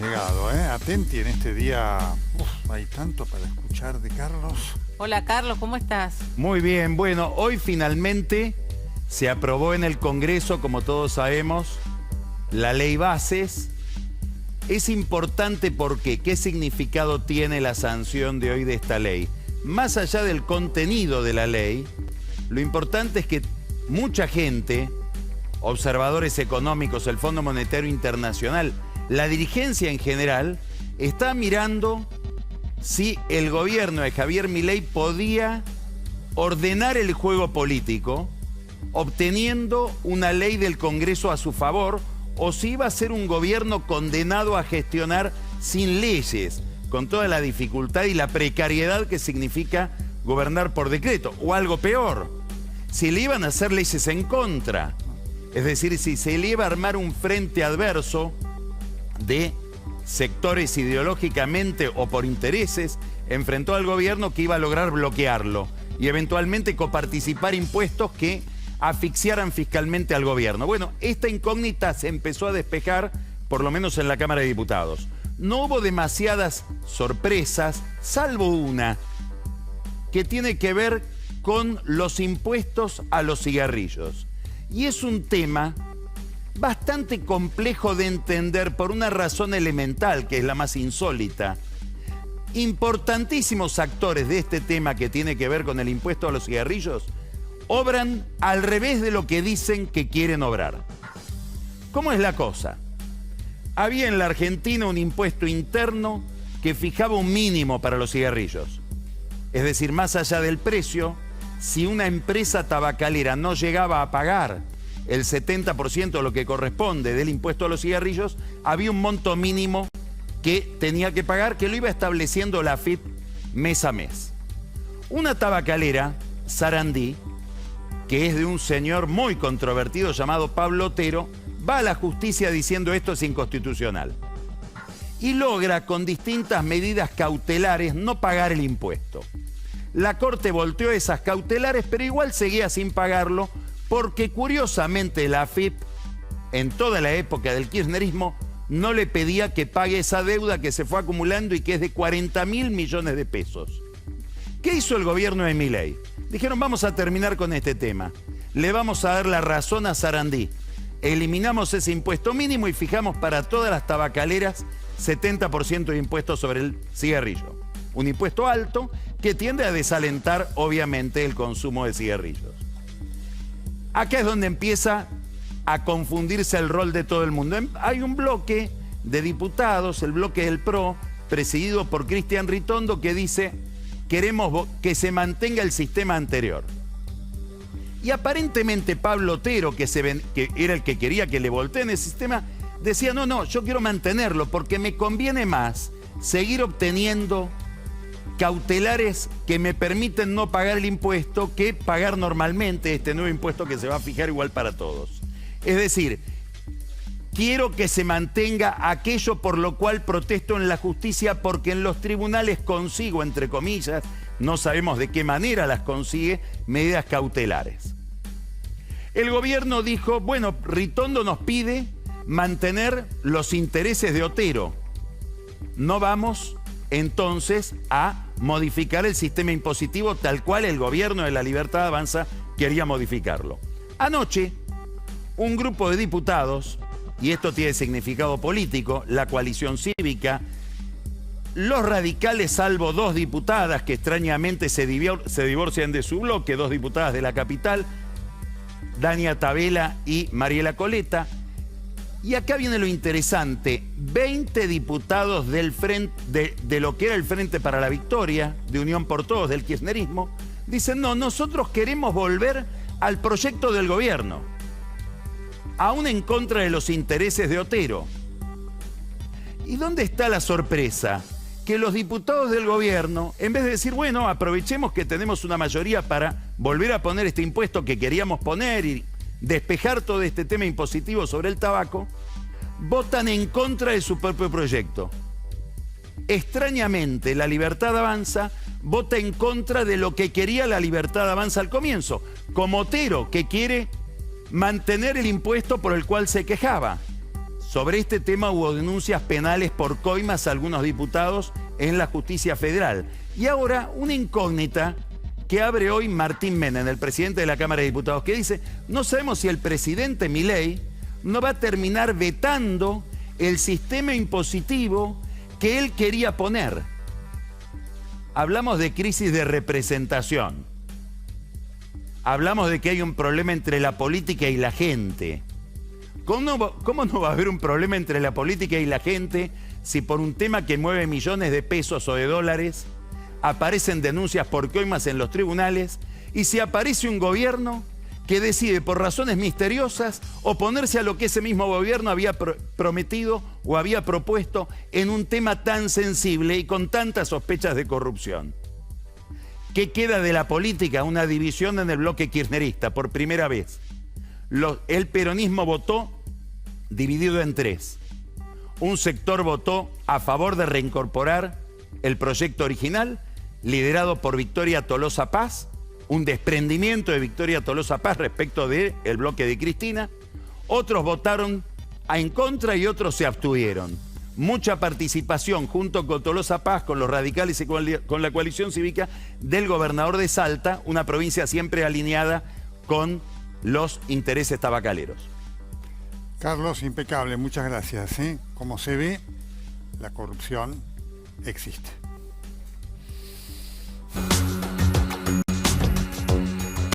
llegado, ¿eh? Atenti en este día. Hay tanto para escuchar de Carlos. Hola Carlos, ¿cómo estás? Muy bien, bueno, hoy finalmente se aprobó en el Congreso, como todos sabemos, la ley bases. Es importante porque, ¿qué significado tiene la sanción de hoy de esta ley? Más allá del contenido de la ley, lo importante es que mucha gente, observadores económicos, el Fondo Monetario Internacional, la dirigencia en general, está mirando si el gobierno de Javier Milei podía ordenar el juego político obteniendo una ley del Congreso a su favor, o si iba a ser un gobierno condenado a gestionar sin leyes, con toda la dificultad y la precariedad que significa gobernar por decreto, o algo peor, si le iban a hacer leyes en contra, es decir, si se le iba a armar un frente adverso de sectores ideológicamente o por intereses, enfrentó al gobierno que iba a lograr bloquearlo y eventualmente coparticipar impuestos que asfixiaran fiscalmente al gobierno. Bueno, esta incógnita se empezó a despejar, por lo menos en la Cámara de Diputados. No hubo demasiadas sorpresas, salvo una, que tiene que ver con los impuestos a los cigarrillos. Y es un tema bastante complejo de entender por una razón elemental, que es la más insólita. Importantísimos actores de este tema que tiene que ver con el impuesto a los cigarrillos obran al revés de lo que dicen que quieren obrar. ¿Cómo es la cosa? Había en la Argentina un impuesto interno que fijaba un mínimo para los cigarrillos. Es decir, más allá del precio, si una empresa tabacalera no llegaba a pagar el 70% de lo que corresponde del impuesto a los cigarrillos, había un monto mínimo que tenía que pagar, que lo iba estableciendo la AFIP mes a mes. Una tabacalera, Sarandí, que es de un señor muy controvertido llamado Pablo Otero, va a la justicia diciendo esto es inconstitucional. Y logra con distintas medidas cautelares no pagar el impuesto. La Corte volteó esas cautelares, pero igual seguía sin pagarlo, porque curiosamente la AFIP, en toda la época del kirchnerismo, no le pedía que pague esa deuda que se fue acumulando y que es de 40.000 millones de pesos. ¿Qué hizo el gobierno de Milei? Dijeron, vamos a terminar con este tema. Le vamos a dar la razón a Sarandí. Eliminamos ese impuesto mínimo y fijamos para todas las tabacaleras 70% de impuestos sobre el cigarrillo. Un impuesto alto que tiende a desalentar, obviamente, el consumo de cigarrillos. Acá es donde empieza a confundirse el rol de todo el mundo. Hay un bloque de diputados, el bloque del PRO, presidido por Cristian Ritondo, que dice, queremos que se mantenga el sistema anterior. Y aparentemente Pablo Otero, que era el que quería que le volteen el sistema, decía, no, yo quiero mantenerlo porque me conviene más seguir obteniendo cautelares que me permiten no pagar el impuesto que pagar normalmente este nuevo impuesto que se va a fijar igual para todos. Es decir, quiero que se mantenga aquello por lo cual protesto en la justicia, porque en los tribunales consigo, entre comillas, no sabemos de qué manera las consigue, medidas cautelares. El gobierno dijo, bueno, Ritondo nos pide mantener los intereses de Otero. No vamos entonces a modificar el sistema impositivo tal cual el gobierno de la Libertad Avanza quería modificarlo. Anoche, un grupo de diputados, y esto tiene significado político, la coalición cívica, los radicales, salvo dos diputadas que extrañamente se divorcian de su bloque, dos diputadas de la capital, Dania Tabela y Mariela Coleta. Y acá viene lo interesante, 20 diputados del frente, de lo que era el Frente para la Victoria, de Unión por Todos, del kirchnerismo, dicen, no, nosotros queremos volver al proyecto del gobierno, aún en contra de los intereses de Otero. ¿Y dónde está la sorpresa? Que los diputados del gobierno, en vez de decir, bueno, aprovechemos que tenemos una mayoría para volver a poner este impuesto que queríamos poner y despejar todo este tema impositivo sobre el tabaco, votan en contra de su propio proyecto. Extrañamente, la Libertad Avanza vota en contra de lo que quería la Libertad Avanza al comienzo, como Otero, que quiere mantener el impuesto por el cual se quejaba. Sobre este tema hubo denuncias penales por coimas a algunos diputados en la justicia federal. Y ahora una incógnita que abre hoy Martín Menem, el presidente de la Cámara de Diputados, que dice, no sabemos si el presidente Milei no va a terminar vetando el sistema impositivo que él quería poner. Hablamos de crisis de representación. Hablamos de que hay un problema entre la política y la gente. ¿Cómo no va a haber un problema entre la política y la gente si por un tema que mueve millones de pesos o de dólares aparecen denuncias por coimas en los tribunales y si aparece un gobierno que decide por razones misteriosas oponerse a lo que ese mismo gobierno había prometido o había propuesto en un tema tan sensible y con tantas sospechas de corrupción? ¿Qué queda de la política? Una división en el bloque kirchnerista por primera vez. El peronismo votó dividido en tres. Un sector votó a favor de reincorporar el proyecto original, liderado por Victoria Tolosa Paz, un desprendimiento de Victoria Tolosa Paz respecto del bloque de Cristina. Otros votaron en contra y otros se abstuvieron. Mucha participación junto con Tolosa Paz, con los radicales y con la coalición cívica del gobernador de Salta, una provincia siempre alineada con los intereses tabacaleros. Carlos, impecable, muchas gracias. Como se ve, la corrupción existe.